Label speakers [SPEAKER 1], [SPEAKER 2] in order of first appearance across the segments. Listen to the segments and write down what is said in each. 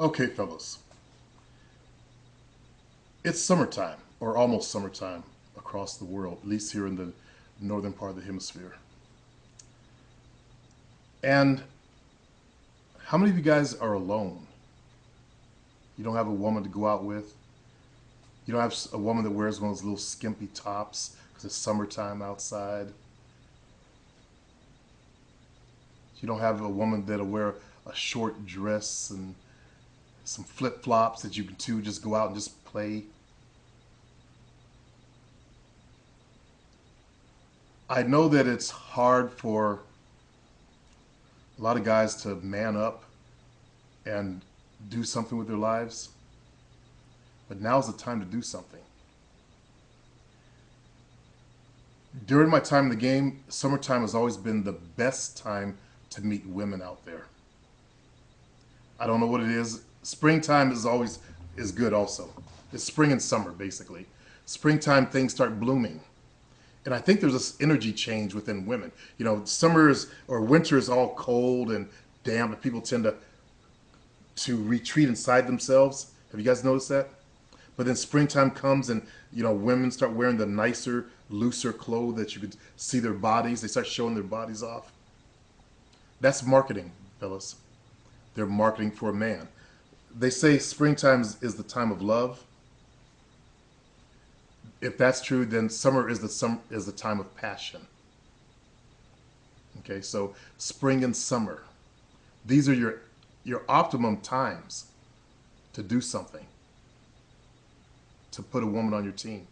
[SPEAKER 1] Okay, fellas, it's summertime, or almost summertime across the world, at least here in the northern part of the hemisphere. And how many of you guys are alone? You don't have a woman to go out with. You don't have a woman that wears one of those little skimpy tops because it's summertime outside. You don't have a woman that'll wear a short dress and some flip flops that you can two just go out and just play. I know that it's hard for a lot of guys to man up and do something with their lives, but now's the time to do something. During my time in the game, summertime has always been the best time to meet women out there. I don't know what it is. Springtime is good also. It's spring and summer basically. Springtime things start blooming. And I think there's this energy change within women. You know, summer is or winter is all cold and damp, and people tend to retreat inside themselves. Have you guys noticed that? But then springtime comes, and women start wearing the nicer, looser clothes that you could see their bodies. They start showing their bodies off. That's marketing, fellas. They're marketing for a man. They say springtime is the time of love. If that's true, then summer is the time of passion. Okay, so spring and summer, these are your optimum times to do something, to put a woman on your team.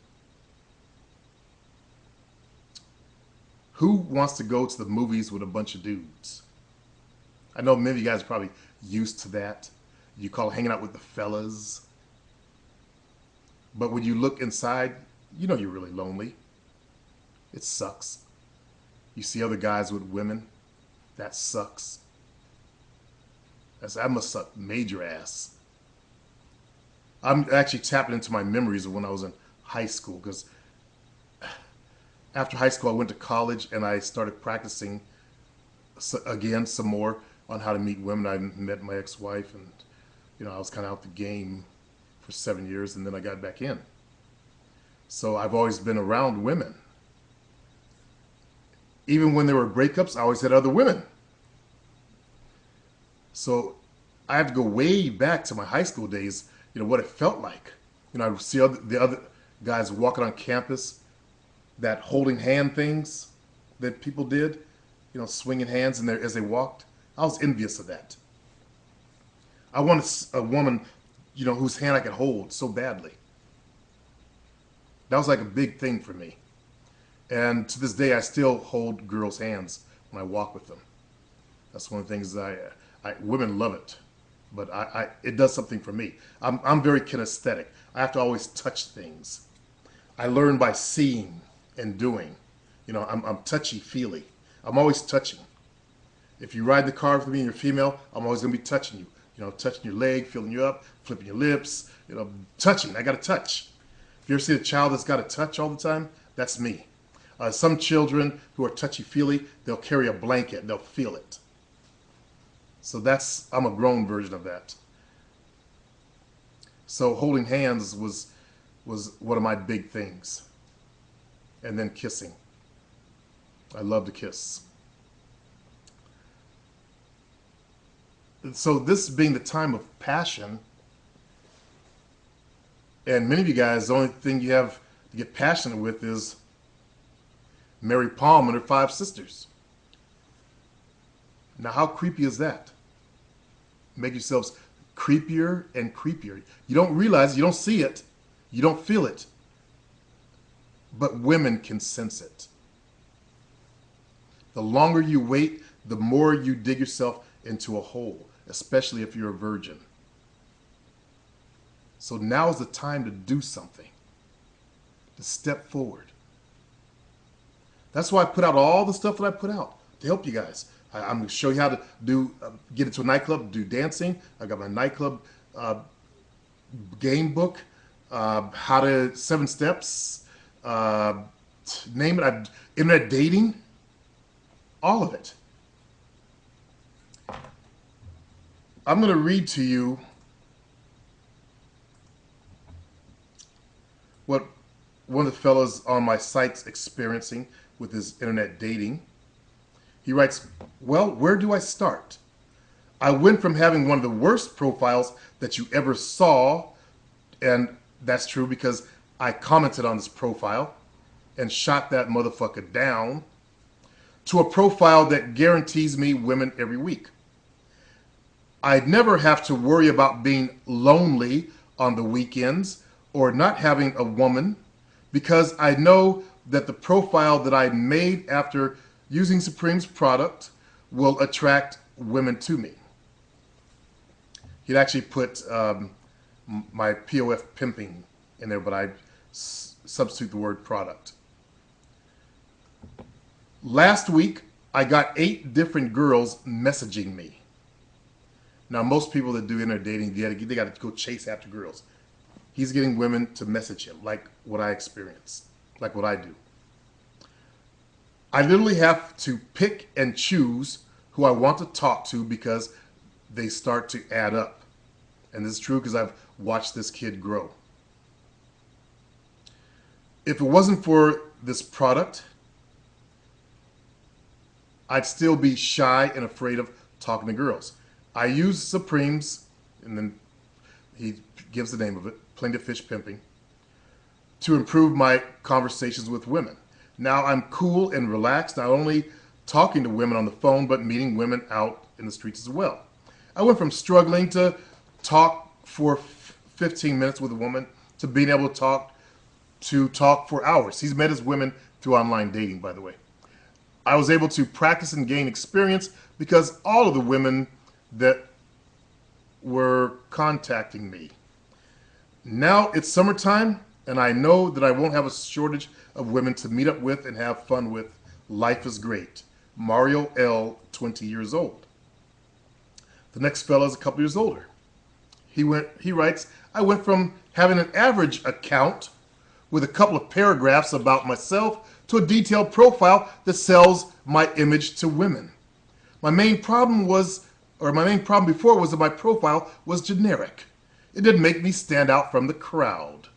[SPEAKER 1] Who wants to go to the movies with a bunch of dudes? I know many of you guys are probably used to that. You call it hanging out with the fellas. But when you look inside, you know you're really lonely. It sucks. You see other guys with women. That sucks. That must suck major ass. I'm actually tapping into my memories of when I was in high school, because after high school I went to college and I started practicing again some more on how to meet women. I met my ex-wife, and I was kind of out the game for 7 years, and then I got back in. So I've always been around women. Even when there were breakups, I always had other women. So I have to go way back to my high school days, what it felt like. I would see the other guys walking on campus, that holding hand things that people did, swinging hands as they walked. I was envious of that. I wanted a woman, whose hand I could hold so badly. That was like a big thing for me. And to this day, I still hold girls' hands when I walk with them. That's one of the things women love it, but it does something for me. I'm very kinesthetic. I have to always touch things. I learn by seeing and doing. I'm touchy-feely. I'm always touching. If you ride the car with me and you're female, I'm always going to be touching you. Touching your leg, filling you up, flipping your lips, touching. I got to touch. If you ever see a child that's got to touch all the time, that's me. Some children who are touchy-feely, they'll carry a blanket, they'll feel it. So I'm a grown version of that. So holding hands was one of my big things. And then kissing. I love to kiss. So this being the time of passion, and many of you guys, the only thing you have to get passionate with is Mary Palm and her 5 sisters. Now, how creepy is that? Make yourselves creepier and creepier. You don't realize, you don't see it, you don't feel it, but women can sense it. The longer you wait, the more you dig yourself into a hole, especially if you're a virgin. So now is the time to do something, to step forward. That's why I put out all the stuff that I put out to help you guys. I'm going to show you how to get into a nightclub, do dancing. I got my nightclub game book, 7 steps, name it, internet dating, all of it. I'm going to read to you what one of the fellows on my site's experiencing with his internet dating. He writes, well, where do I start? I went from having one of the worst profiles that you ever saw, and that's true because I commented on this profile and shot that motherfucker down, to a profile that guarantees me women every week. I'd never have to worry about being lonely on the weekends or not having a woman because I know that the profile that I made after using Supreme's product will attract women to me. He'd actually put my POF pimping in there, but I substitute the word product. Last week, I got 8 different girls messaging me. Now, most people that do internet dating, they got to go chase after girls. He's getting women to message him, like what I experience, like what I do. I literally have to pick and choose who I want to talk to because they start to add up. And this is true because I've watched this kid grow. If it wasn't for this product, I'd still be shy and afraid of talking to girls. I use Supreme's, and then he gives the name of it, Plenty of Fish Pimping, to improve my conversations with women. Now I'm cool and relaxed, not only talking to women on the phone, but meeting women out in the streets as well. I went from struggling to talk for 15 minutes with a woman to being able to talk for hours. He's met his women through online dating, by the way. I was able to practice and gain experience because all of the women that were contacting me. Now it's summertime, and I know that I won't have a shortage of women to meet up with and have fun with. Life is great. Mario L., 20 years old. The next fellow is a couple years older. He writes, I went from having an average account with a couple of paragraphs about myself to a detailed profile that sells my image to women. My main problem before was that my profile was generic. It didn't make me stand out from the crowd.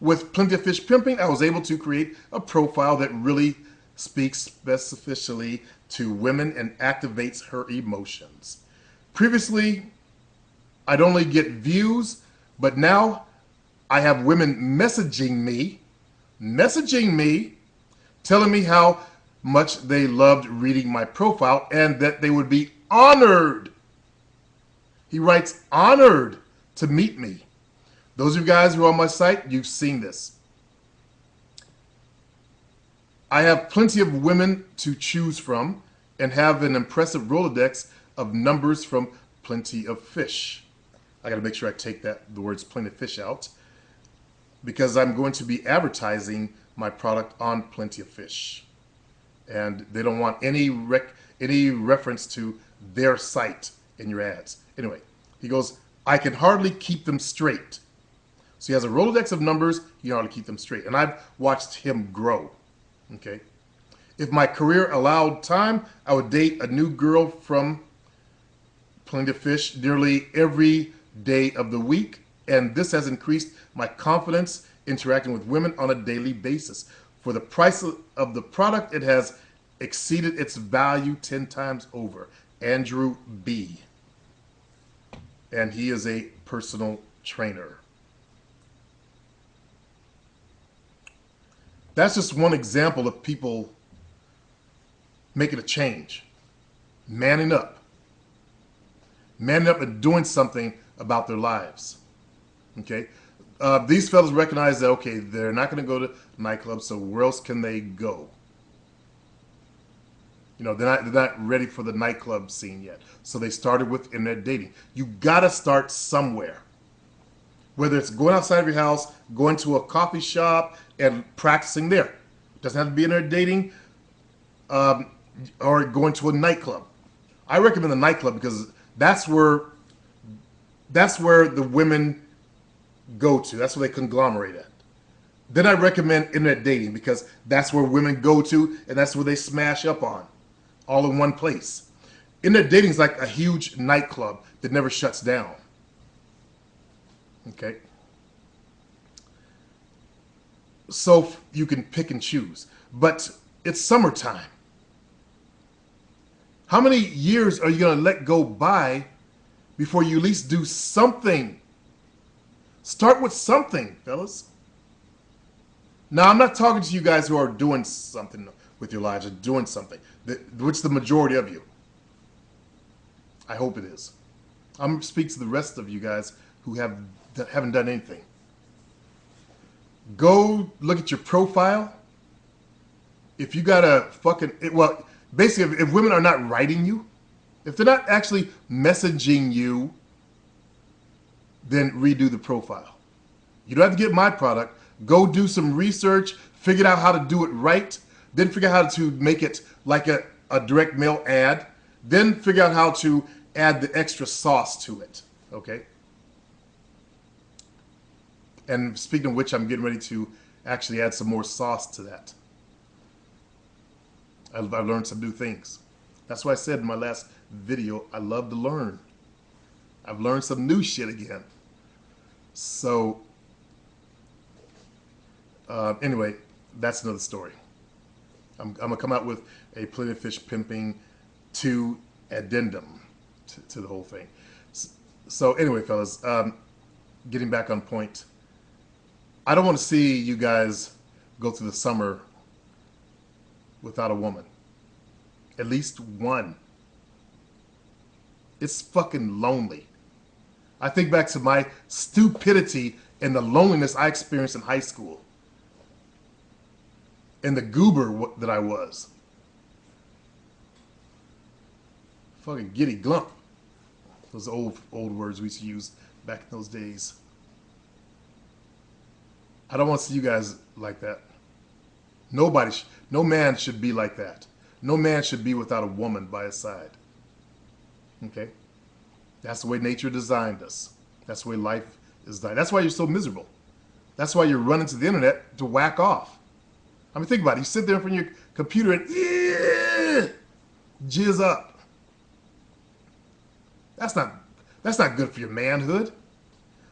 [SPEAKER 1] With Plenty of Fish Pimping, I was able to create a profile that really speaks specifically to women and activates her emotions. Previously, I'd only get views, but now I have women messaging me, telling me how much they loved reading my profile and that they would be honored. He writes, honored to meet me. Those of you guys who are on my site, you've seen this. I have plenty of women to choose from and have an impressive Rolodex of numbers from Plenty of Fish. I got to make sure I take the words Plenty of Fish out because I'm going to be advertising my product on Plenty of Fish. And they don't want any reference to their site in your ads. Anyway, he goes, I can hardly keep them straight. So he has a Rolodex of numbers, he can hardly keep them straight. And I've watched him grow. Okay. If my career allowed time, I would date a new girl from Plenty of Fish nearly every day of the week. And this has increased my confidence interacting with women on a daily basis. For the price of the product, it has exceeded its value 10 times over. Andrew B. And he is a personal trainer. That's just one example of people making a change, manning up and doing something about their lives. Okay, these fellas recognize that, okay, they're not going to go to nightclubs, so where else can they go? You know, they're not ready for the nightclub scene yet. So they started with internet dating. You got to start somewhere. Whether it's going outside of your house, going to a coffee shop, and practicing there. Doesn't have to be internet dating, or going to a nightclub. I recommend the nightclub because that's where the women go to. That's where they conglomerate at. Then I recommend internet dating because that's where women go to and that's where they smash up on, all in one place. Internet dating is like a huge nightclub that never shuts down. Okay. so you can pick and choose. But it's summertime. How many years are you going to let go by before you at least do something? Start with something, fellas. Now, I'm not talking to you guys who are doing something with your lives or doing something, which the majority of you. I hope it is. I'm speaking to the rest of you guys who haven't done anything. Go look at your profile. If you got a fucking, well, basically, if women are not writing you, if they're not actually messaging you, then redo the profile. You don't have to get my product. Go do some research, figure out how to do it right, then figure out how to make it like a direct mail ad, then figure out how to add the extra sauce to it, okay? And speaking of which, I'm getting ready to actually add some more sauce to that. I've learned some new things. That's why I said in my last video, I love to learn. I've learned some new shit again. So, anyway, that's another story. I'm going to come out with a Plenty of Fish Pimping 2 addendum to the whole thing. So anyway, fellas, getting back on point. I don't want to see you guys go through the summer without a woman. At least one. It's fucking lonely. I think back to my stupidity and the loneliness I experienced in high school. And the goober that I was. Fucking giddy glump. Those old words we used to use back in those days. I don't want to see you guys like that. No man should be like that. No man should be without a woman by his side. Okay? That's the way nature designed us. That's the way life is designed. That's why you're so miserable. That's why you're running to the internet to whack off. I mean, think about it. You sit there in front of your computer and jizz up. That's not good for your manhood.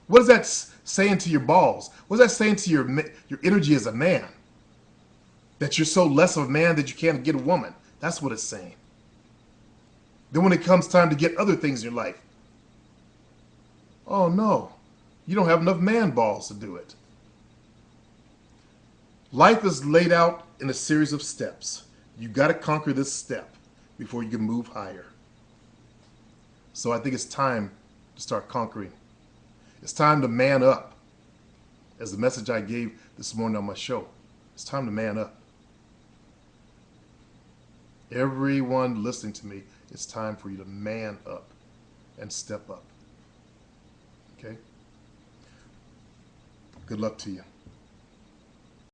[SPEAKER 1] What is that saying to your balls? What is that saying to your energy as a man? That you're so less of a man that you can't get a woman. That's what it's saying. Then when it comes time to get other things in your life, oh no, you don't have enough man balls to do it. Life is laid out in a series of steps. You got to conquer this step before you can move higher. So I think it's time to start conquering. It's time to man up. As the message I gave this morning on my show, it's time to man up. Everyone listening to me, it's time for you to man up and step up. Okay? Good luck to you.